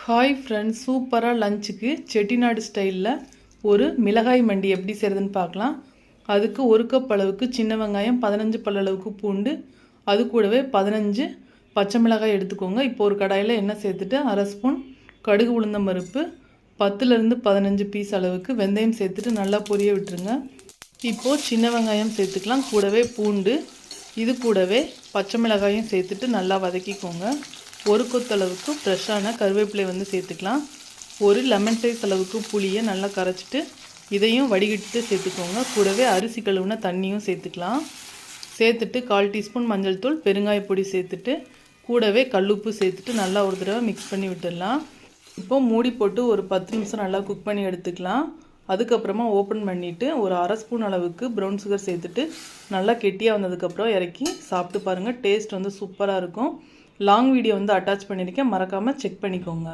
Hi friends, சூப்பராக லஞ்சுக்கு செட்டிநாடு ஸ்டைலில் ஒரு மிளகாய் மண்டி எப்படி செய்கிறதுன்னு பார்க்கலாம். அதுக்கு 1 கப் அளவுக்கு சின்ன வெங்காயம், 15 பல் அளவுக்கு பூண்டு, அது கூடவே 15 பச்சை மிளகாய் எடுத்துக்கோங்க. இப்போ ஒரு கடாயில் எண்ணெய் சேர்த்துட்டு 1/2 ஸ்பூன் கடுகு உளுந்தம் பருப்பு, 10லேருந்து 15 பீஸ் அளவுக்கு வெந்தயம் சேர்த்துட்டு நல்லா பொரிய விட்டுருங்க. இப்போது சின்ன வெங்காயம் சேர்த்துக்கலாம், கூடவே பூண்டு, இது கூடவே பச்சை மிளகாயும் சேர்த்துட்டு நல்லா வதக்கிக்கோங்க. 1 கொத்தளவுக்கு ஃப்ரெஷ்ஷான கருவேப்பிலை சேர்த்துக்கலாம். ஒரு லெமன் சைஸ் அளவுக்கு புளியை நல்லா கரைச்சிட்டு இதையும் வடிகட்டிட்டு சேர்த்துக்கோங்க. கூடவே அரிசி கழுவுன தண்ணியும் சேர்த்துக்கலாம். சேர்த்துட்டு 1/4 டீஸ்பூன் மஞ்சள் தூள், பெருங்காயப்பொடி சேர்த்துட்டு கூடவே கல்லுப்பு சேர்த்துட்டு நல்லா ஒரு தடவை மிக்ஸ் பண்ணி விட்டுடலாம். இப்போது மூடி போட்டு ஒரு 10 நிமிஷம் நல்லா குக் பண்ணி எடுத்துக்கலாம். அதுக்கப்புறமா ஓப்பன் பண்ணிவிட்டு ஒரு 1/2 ஸ்பூன் அளவுக்கு ப்ரௌன் சுகர் சேர்த்துட்டு நல்லா கெட்டியாக வந்ததுக்கப்புறம் இறக்கி சாப்பிட்டு பாருங்கள். டேஸ்ட் சூப்பராக இருக்கும். லாங் வீடியோ அட்டாச் பண்ணியிருக்கேன், மறக்காமல் செக் பண்ணிக்கோங்க.